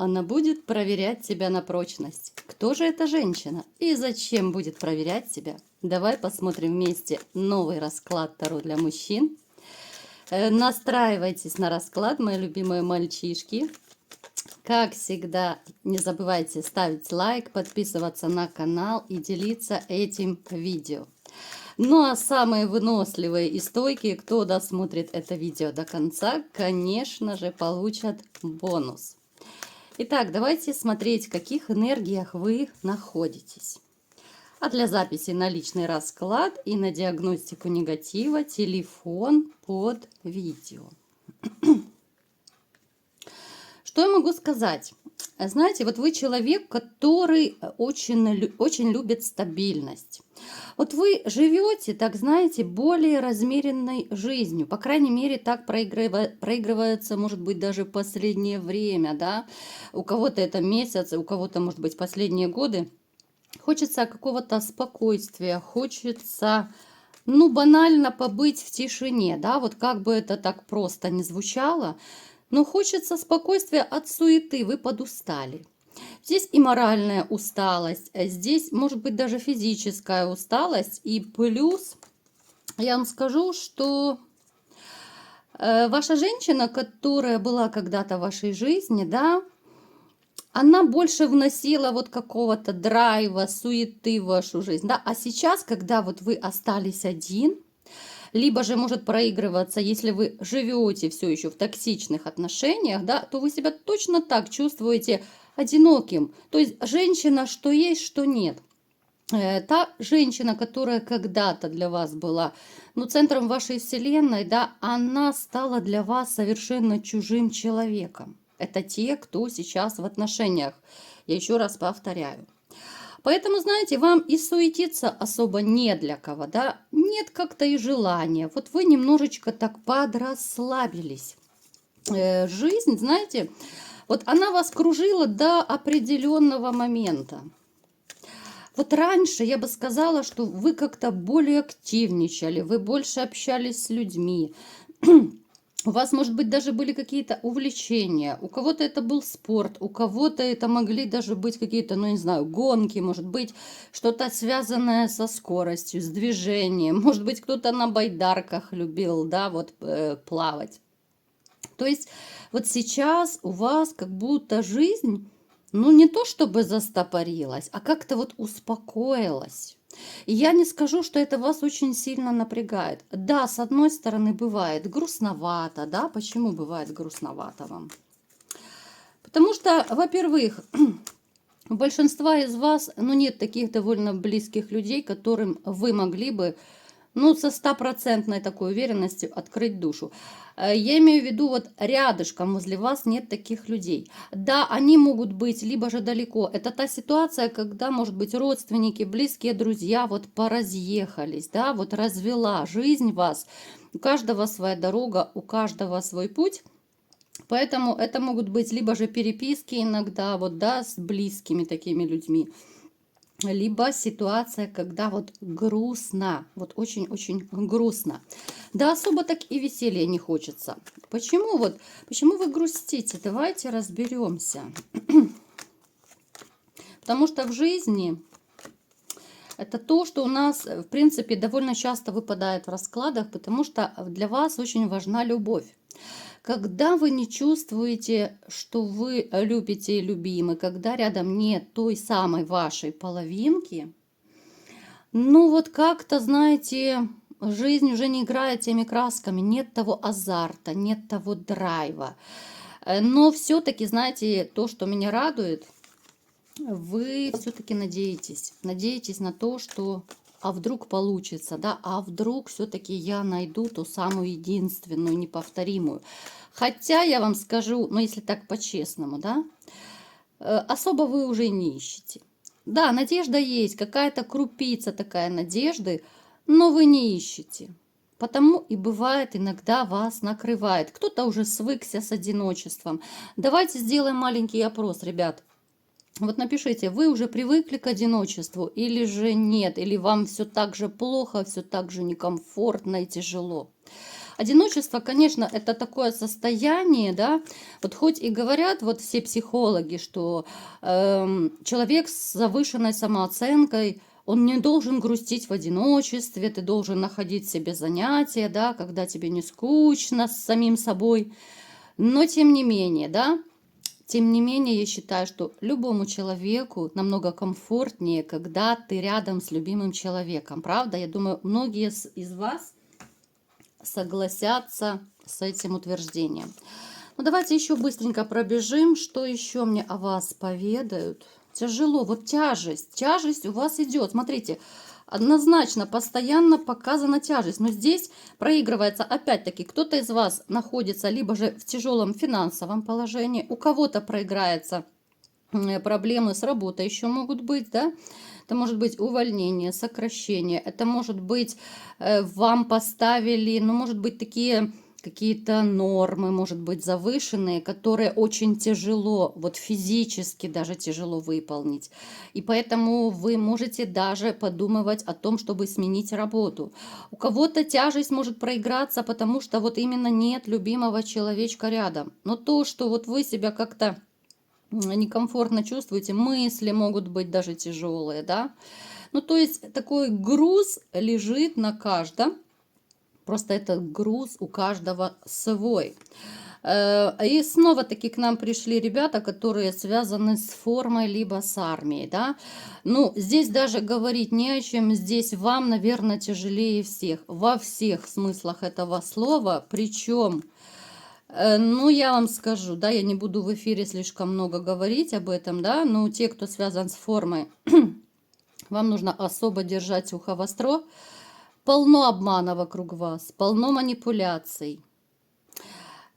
Она будет проверять тебя на прочность. Кто же эта женщина и зачем будет проверять тебя? Давай посмотрим вместе новый расклад Таро для мужчин. Настраивайтесь на расклад, мои любимые мальчишки. Как всегда, не забывайте ставить лайк, подписываться на канал и делиться этим видео. Ну а самые выносливые и стойкие, кто досмотрит это видео до конца, конечно же, получат бонус. Итак, давайте смотреть, в каких энергиях вы находитесь. А для записи на личный расклад и на диагностику негатива телефон под видео. Что я могу сказать? Знаете, вот вы человек, который очень любит стабильность. Вот вы живете, так знаете, более размеренной жизнью. По крайней мере, так проигрывается, может быть, даже в последнее время, да. У кого-то это месяц, у кого-то, может быть, последние годы. Хочется какого-то спокойствия, хочется, ну, банально побыть в тишине, да. Вот как бы это так просто не звучало, но хочется спокойствия от суеты, вы подустали. Здесь и моральная усталость, здесь может быть даже физическая усталость. И плюс я вам скажу, что ваша женщина, которая была когда-то в вашей жизни, да, она больше вносила вот какого-то драйва, суеты в вашу жизнь, да. А сейчас, когда вот вы остались один, либо же может проигрываться, если вы живете все еще в токсичных отношениях, да, то вы себя точно так чувствуете одиноким. То есть женщина, что есть, что нет. Та женщина, которая когда-то для вас была, ну, центром вашей вселенной, да, она стала для вас совершенно чужим человеком. Это те, кто сейчас в отношениях. Я еще раз повторяю. Поэтому, знаете, вам и суетиться особо не для кого, да, нет как-то и желания. Вот вы немножечко так подрасслабились. Жизнь, знаете, вот она вас кружила до определенного момента. Вот раньше я бы сказала, что вы как-то более активничали, вы больше общались с людьми. У вас, может быть, даже были какие-то увлечения. У кого-то это был спорт, у кого-то это могли даже быть какие-то, ну, не знаю, гонки, может быть, что-то связанное со скоростью, с движением. Может быть, кто-то на байдарках любил, да, вот плавать. То есть вот сейчас у вас как будто жизнь, ну, не то чтобы застопорилась, а как-то вот успокоилась. И я не скажу, что это вас очень сильно напрягает. Да, с одной стороны, бывает грустновато, да, почему бывает грустновато вам? Потому что, во-первых, у большинства из вас, ну, нет таких довольно близких людей, которым вы могли бы, ну, со стопроцентной такой уверенностью открыть душу. Я имею в виду, вот рядышком возле вас нет таких людей. Да, они могут быть либо же далеко. Это та ситуация, когда, может быть, родственники, близкие друзья вот поразъехались, да, вот развела жизнь вас. У каждого своя дорога, у каждого свой путь. Поэтому это могут быть либо же переписки иногда, вот, да, с близкими такими людьми, либо ситуация, когда вот грустно, вот очень-очень грустно. Да особо так и веселья не хочется. Почему вот, почему вы грустите? Давайте разберемся. Потому что в жизни это то, что у нас, в принципе, довольно часто выпадает в раскладах, потому что для вас очень важна любовь. Когда вы не чувствуете, что вы любите и любимы, когда рядом нет той самой вашей половинки, ну вот как-то, знаете, жизнь уже не играет теми красками, нет того азарта, нет того драйва. Но все-таки, знаете, то, что меня радует, вы все-таки надеетесь на то, что а вдруг получится, да, а вдруг все-таки я найду ту самую единственную, неповторимую. Хотя я вам скажу, ну если так по-честному, да, особо вы уже не ищете. Да, надежда есть, какая-то крупица такая надежды, но вы не ищете. Потому и бывает, иногда вас накрывает. Кто-то уже свыкся с одиночеством. Давайте сделаем маленький опрос, ребят. Вот напишите, вы уже привыкли к одиночеству или же нет, или вам все так же плохо, все так же некомфортно и тяжело. Одиночество, конечно, это такое состояние, да, вот хоть и говорят вот все психологи, что человек с завышенной самооценкой, он не должен грустить в одиночестве, ты должен находить себе занятия, да, когда тебе не скучно с самим собой. Но тем не менее, да, тем не менее, я считаю, что любому человеку намного комфортнее, когда ты рядом с любимым человеком. Правда? Я думаю, многие из вас согласятся с этим утверждением. Ну, давайте еще быстренько пробежим, что еще мне о вас поведают. Тяжело, вот тяжесть у вас идет. Смотрите, однозначно, постоянно показана тяжесть. Но здесь проигрывается, опять-таки, кто-то из вас находится либо же в тяжелом финансовом положении, у кого-то проиграется проблемы с работой еще могут быть, да? Это может быть увольнение, сокращение, это может быть вам поставили, ну, может быть, такие какие-то нормы, может быть, завышенные, которые очень тяжело, вот физически даже тяжело выполнить. И поэтому вы можете даже подумывать о том, чтобы сменить работу. У кого-то тяжесть может проиграться, потому что вот именно нет любимого человечка рядом. Но то, что вот вы себя как-то некомфортно чувствуете, мысли могут быть даже тяжелые, да. Ну, то есть такой груз лежит на каждом, просто этот груз у каждого свой. И снова-таки к нам пришли ребята, которые связаны с формой, либо с армией, да. Ну, здесь даже говорить не о чем, здесь вам, наверное, тяжелее всех, во всех смыслах этого слова, причем... Ну, я вам скажу, да, я не буду в эфире слишком много говорить об этом, да, но те, кто связан с формой, вам нужно особо держать ухо востро. Полно обмана вокруг вас, полно манипуляций.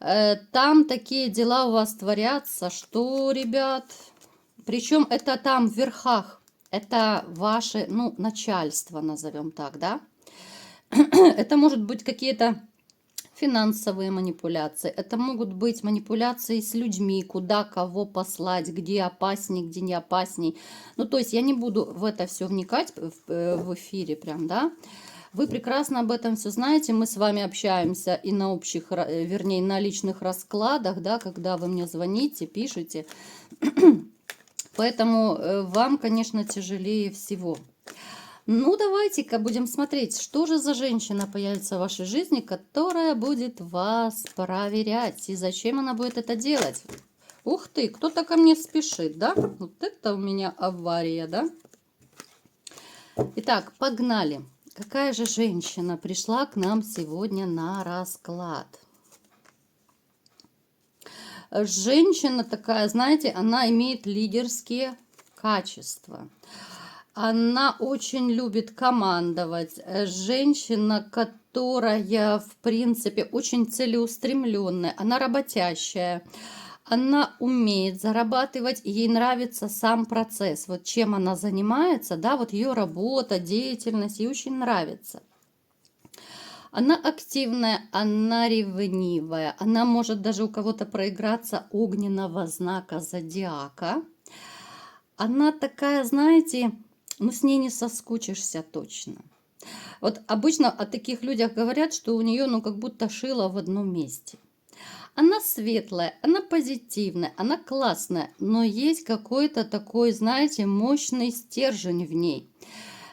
Там такие дела у вас творятся, что, ребят, причем это там в верхах, это ваше, ну, начальство, назовем так, да. Это может быть какие-то финансовые манипуляции, это могут быть манипуляции с людьми, куда кого послать, где опасней, где не опасней. Ну, то есть я не буду в это все вникать в эфире прям, да. Вы прекрасно об этом все знаете, мы с вами общаемся и на общих, вернее, на личных раскладах, да, когда вы мне звоните, пишете. Поэтому вам, конечно, тяжелее всего. Ну, давайте-ка будем смотреть, что же за женщина появится в вашей жизни, которая будет вас проверять. И зачем она будет это делать? Ух ты, кто-то ко мне спешит, да? Вот это у меня авария, да? Итак, погнали. Какая же женщина пришла к нам сегодня на расклад? Женщина такая, знаете, она имеет лидерские качества. Она очень любит командовать. Женщина, которая, в принципе, очень целеустремленная. Она работящая. Она умеет зарабатывать, ей нравится сам процесс. Вот чем она занимается, да, вот ее работа, деятельность, ей очень нравится. Она активная, она ревнивая. Она может даже у кого-то проиграться огненного знака зодиака. Она такая, знаете... Ну, с ней не соскучишься точно. Вот обычно о таких людях говорят, что у нее, ну, как будто шило в одном месте. Она светлая, она позитивная, она классная, но есть какой-то такой, знаете, мощный стержень в ней.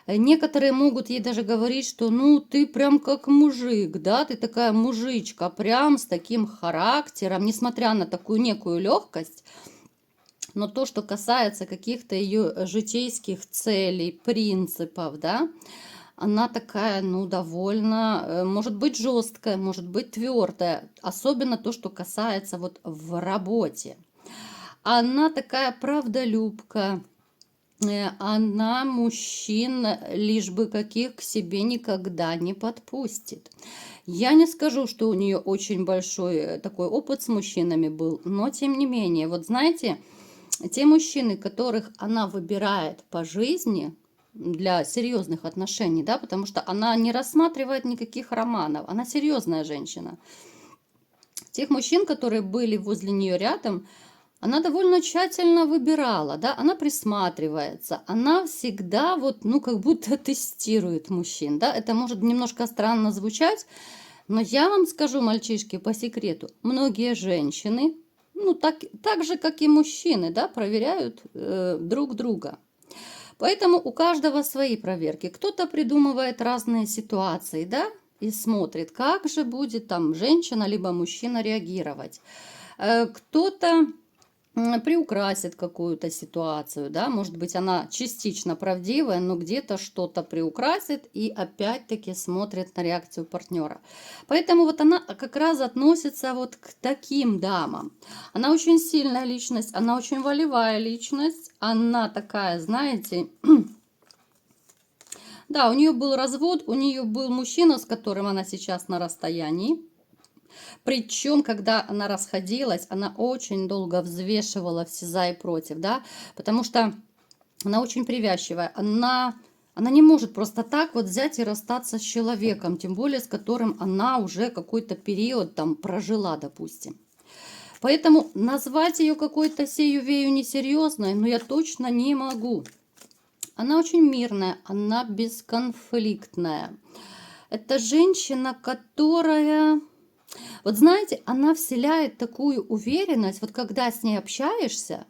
Некоторые могут ей даже говорить, что, ну, ты прям как мужик, да, ты такая мужичка, прям с таким характером, несмотря на такую некую легкость. Но то, что касается каких-то ее житейских целей, принципов, да, она такая, ну, довольно, может быть, жесткая, может быть, твердая. Особенно то, что касается вот в работе. Она такая правдолюбка. Она мужчин, лишь бы каких, к себе никогда не подпустит. Я не скажу, что у нее очень большой такой опыт с мужчинами был, но тем не менее, вот знаете... Те мужчины, которых она выбирает по жизни для серьезных отношений, да, потому что она не рассматривает никаких романов, она серьезная женщина. Тех мужчин, которые были возле нее рядом, она довольно тщательно выбирала, да, она присматривается, она всегда вот, ну, как будто тестирует мужчин, да, это может немножко странно звучать, Но я вам скажу, мальчишки, по секрету, многие женщины, ну так же, как и мужчины, да, проверяют друг друга. Поэтому у каждого свои проверки. Кто-то придумывает разные ситуации, да, и смотрит, как же будет там женщина либо мужчина реагировать. Кто-то приукрасит какую-то ситуацию, да, может быть, она частично правдивая, но где-то что-то приукрасит и опять-таки смотрит на реакцию партнера. Поэтому вот она как раз относится вот к таким дамам. Она очень сильная личность, она очень волевая личность, она такая, знаете, да, у нее был развод, у нее был мужчина, с которым она сейчас на расстоянии. Причем, когда она расходилась, она очень долго взвешивала все за и против, да, потому что она очень привязчивая, она не может просто так вот взять и расстаться с человеком, тем более с которым она уже какой-то период там прожила, допустим. Поэтому назвать ее какой-то сею-вею несерьезной, но я точно не могу. Она очень мирная, она бесконфликтная. Это женщина, которая... Вот знаете, она вселяет такую уверенность, вот когда с ней общаешься,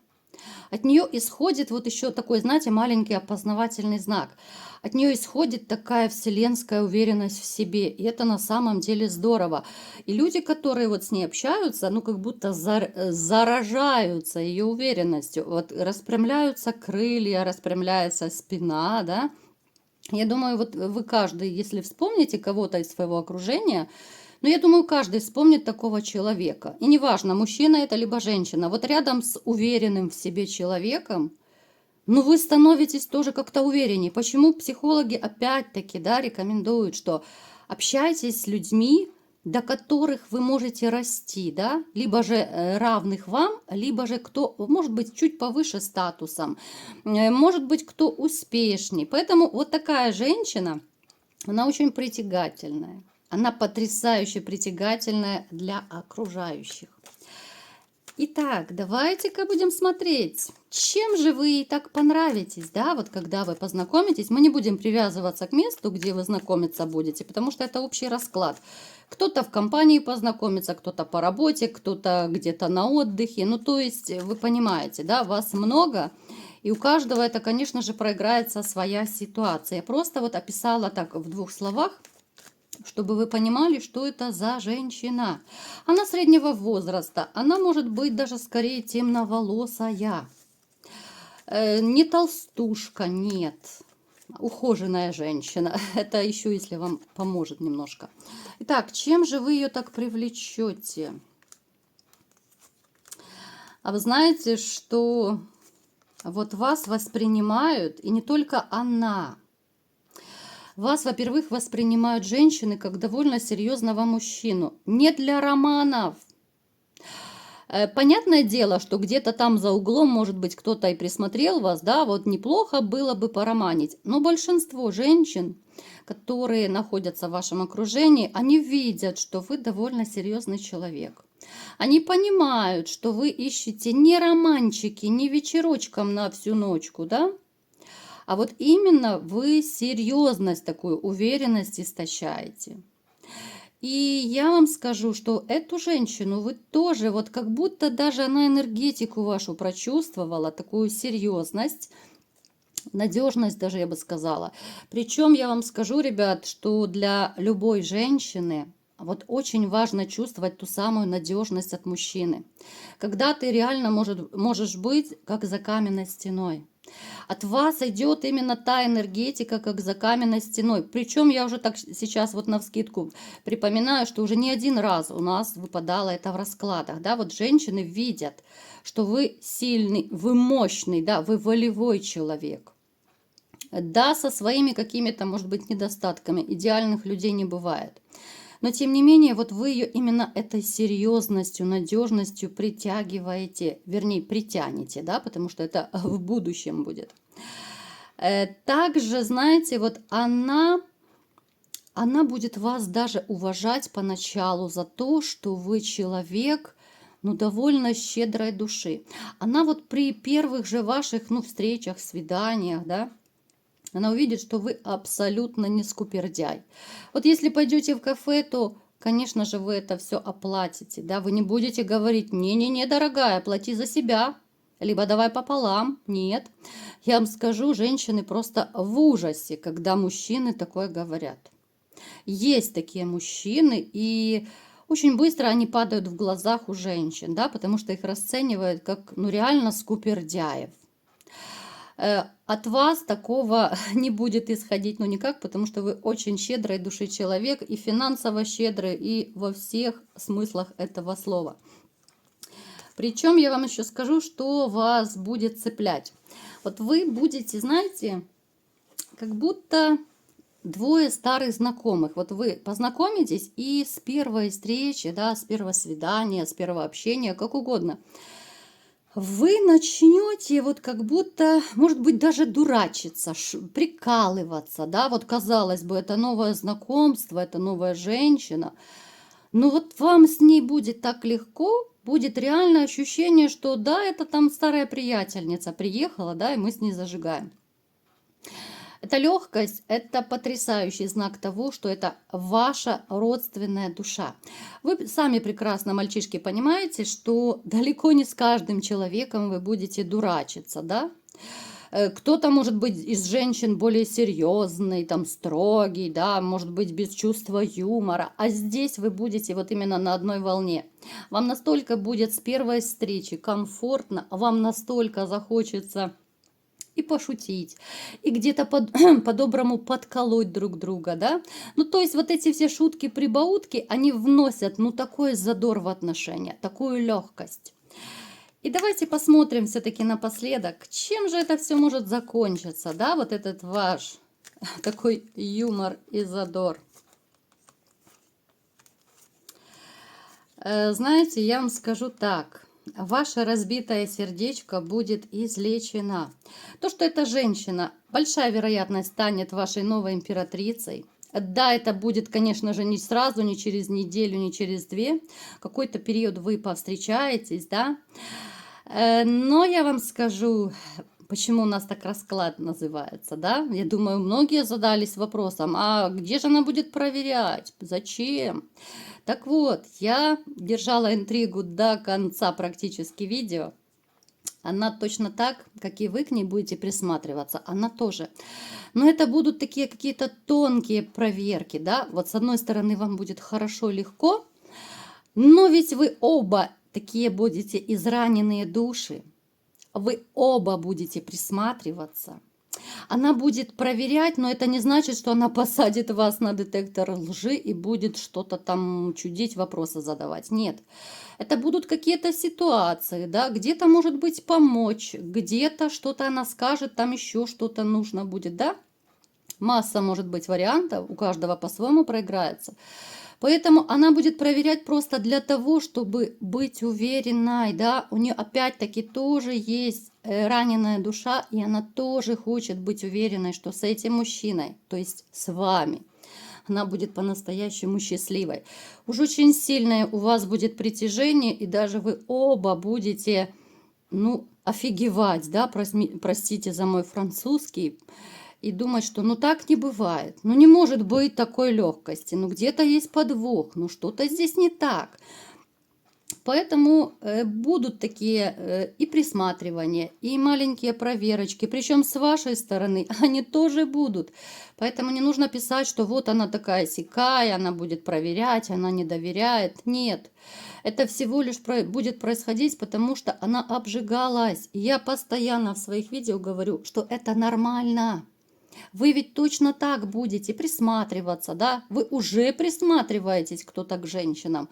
от нее исходит вот еще такой, знаете, маленький опознавательный знак. От нее исходит такая вселенская уверенность в себе, и это на самом деле здорово. И люди, которые вот с ней общаются, ну как будто заражаются ее уверенностью, вот распрямляются крылья, распрямляется спина, да. Я думаю, вот вы каждый, если вспомните кого-то из своего окружения, но я думаю, каждый вспомнит такого человека. И неважно, мужчина это либо женщина. Вот рядом с уверенным в себе человеком, ну вы становитесь тоже как-то увереннее. Почему психологи опять-таки, да, рекомендуют, что общайтесь с людьми, до которых вы можете расти, да, либо же равных вам, либо же кто, может быть, чуть повыше статусом, может быть, кто успешней. Поэтому вот такая женщина, она очень притягательная. Она потрясающе притягательная для окружающих. Итак, давайте-ка будем смотреть, чем же вы ей так понравитесь, да, вот когда вы познакомитесь. Мы не будем привязываться к месту, где вы знакомиться будете, потому что это общий расклад. Кто-то в компании познакомится, кто-то по работе, кто-то где-то на отдыхе. Ну, то есть, вы понимаете, да, вас много, и у каждого это, конечно же, проиграется своя ситуация. Я просто вот описала так в 2 словах, чтобы вы понимали, что это за женщина. Она среднего возраста, она может быть даже скорее темноволосая. Не толстушка, нет. Ухоженная женщина. Это еще если вам поможет немножко. Итак, чем же вы ее так привлечете? А вы знаете, что вот вас воспринимают, и не только она. Вас, во-первых, воспринимают женщины как довольно серьезного мужчину. Не для романов. Понятное дело, что где-то там за углом, может быть, кто-то и присмотрел вас, да, вот неплохо было бы пороманить. Но большинство женщин, которые находятся в вашем окружении, они видят, что вы довольно серьезный человек. Они понимают, что вы ищете не романчики, не вечерочком на всю ночку, да, а вот именно вы серьезность, такую уверенность истощаете. И я вам скажу, что эту женщину вы тоже, вот как будто даже она энергетику вашу прочувствовала, такую серьезность, надежность даже, я бы сказала. Причем я вам скажу, ребят, что для любой женщины вот очень важно чувствовать ту самую надежность от мужчины. Когда ты реально можешь быть как за каменной стеной. От вас идет именно та энергетика, как за каменной стеной. Причем я уже так сейчас вот навскидку припоминаю, что уже не один раз у нас выпадало это в раскладах. Да? Вот женщины видят, что вы сильный, вы мощный, да, вы волевой человек. Да, со своими какими-то, может быть, недостатками. Идеальных людей не бывает. Но, тем не менее, вот вы ее именно этой серьезностью, надежностью притягиваете, вернее, притянете, да, потому что это в будущем будет. Также, знаете, вот она будет вас даже уважать поначалу за то, что вы человек, ну, довольно щедрой души. Она вот при первых же ваших, ну, встречах, свиданиях, да, она увидит, что вы абсолютно не скупердяй. Вот если пойдете в кафе, то конечно же, вы это все оплатите, да, вы не будете говорить: не-не-не, дорогая, плати за себя, либо давай пополам. Нет, я вам скажу, женщины просто в ужасе, когда мужчины такое говорят. Есть такие мужчины, и очень быстро они падают в глазах у женщин, да, потому что их расценивают как, ну, реально скупердяев. От вас такого не будет исходить, ну, никак, потому что вы очень щедрой души человек, и финансово щедрый, и во всех смыслах этого слова. Причем я вам еще скажу, что вас будет цеплять. Вот вы будете, знаете, как будто двое старых знакомых. Вот вы познакомитесь, и с первой встречи, да, с первого свидания, с первого общения, как угодно, вы начнете вот как будто, может быть, даже дурачиться, прикалываться, да, вот казалось бы, это новое знакомство, это новая женщина, но вот вам с ней будет так легко, будет реальное ощущение, что да, это там старая приятельница приехала, да, и мы с ней зажигаем. Эта легкость – это потрясающий знак того, что это ваша родственная душа. Вы сами прекрасно, мальчишки, понимаете, что далеко не с каждым человеком вы будете дурачиться, да? Кто-то может быть из женщин более серьезный, там, строгий, да, может быть без чувства юмора, а здесь вы будете вот именно на одной волне. Вам настолько будет с первой встречи комфортно, вам настолько захочется и пошутить, и где-то по-доброму подколоть друг друга, да. Ну, то есть вот эти все шутки-прибаутки, они вносят, ну, такой задор в отношения, такую легкость. И давайте посмотрим все-таки напоследок, чем же это все может закончиться, да, вот этот ваш такой юмор и задор. Знаете, я вам скажу так. Ваше разбитое сердечко будет излечено. То, что эта женщина, большая вероятность, станет вашей новой императрицей. Да, это будет, конечно же, не сразу, не через неделю, не через две. Какой-то период вы повстречаетесь, да. Но я вам скажу, почему у нас так расклад называется, да. Я думаю, многие задались вопросом, а где же она будет проверять? Зачем? Так вот, я держала интригу до конца практически видео. Она точно так, как и вы к ней будете присматриваться, она тоже. Но это будут такие какие-то тонкие проверки, да. Вот с одной стороны вам будет хорошо, легко, но ведь вы оба такие будете израненные души. Вы оба будете присматриваться. Она будет проверять, но это не значит, что она посадит вас на детектор лжи и будет что-то там чудить, вопросы задавать. Нет. Это будут какие-то ситуации, да, где-то, может быть, помочь, где-то что-то она скажет, там еще что-то нужно будет, да. Масса, может быть, вариантов, у каждого по-своему проиграется. Поэтому она будет проверять просто для того, чтобы быть уверенной, да, у нее опять-таки тоже есть раненая душа, и она тоже хочет быть уверенной, что с этим мужчиной, то есть с вами, она будет по-настоящему счастливой. Уж очень сильное у вас будет притяжение, и даже вы оба будете, ну, офигевать, да, простите за мой французский, и думать, что ну так не бывает, ну не может быть такой легкости, ну где-то есть подвох, ну что-то здесь не так. Поэтому будут такие и присматривания, и маленькие проверочки, причем с вашей стороны они тоже будут. Поэтому не нужно писать, что вот она такая сякая, она будет проверять, она не доверяет. Нет, это всего лишь будет происходить, потому что она обжигалась. И я постоянно в своих видео говорю, что это нормально. Вы ведь точно так будете присматриваться, да? Вы уже присматриваетесь кто-то к женщинам.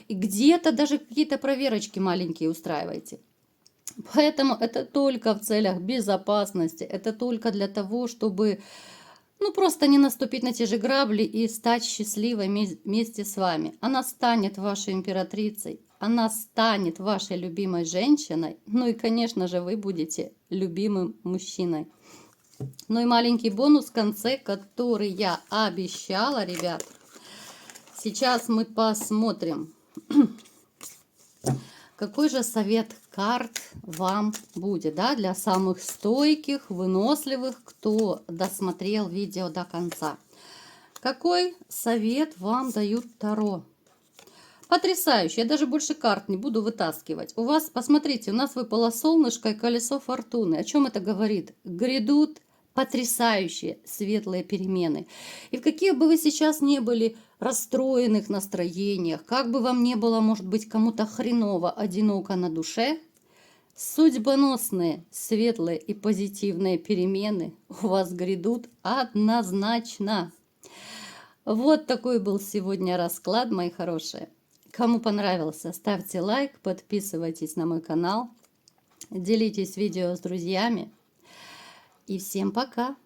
И где-то даже какие-то проверочки маленькие устраиваете. Поэтому это только в целях безопасности. Это только для того, чтобы, ну, просто не наступить на те же грабли и стать счастливой вместе с вами. Она станет вашей императрицей. Она станет вашей любимой женщиной. Ну и, конечно же, вы будете любимым мужчиной. Ну и маленький бонус в конце, который я обещала, ребят. Сейчас мы посмотрим, какой же совет карт вам будет, да, для самых стойких, выносливых, кто досмотрел видео до конца. Какой совет вам дают Таро? Потрясающе. Я даже больше карт не буду вытаскивать. У вас, посмотрите, у нас выпало солнышко и колесо фортуны. О чем это говорит? Грядут потрясающие светлые перемены. И в каких бы вы сейчас не были расстроенных настроениях, как бы вам не было, может быть, кому-то хреново, одиноко на душе, судьбоносные, светлые и позитивные перемены у вас грядут однозначно. Вот такой был сегодня расклад, мои хорошие. Кому понравился, ставьте лайк, подписывайтесь на мой канал, делитесь видео с друзьями. И всем пока!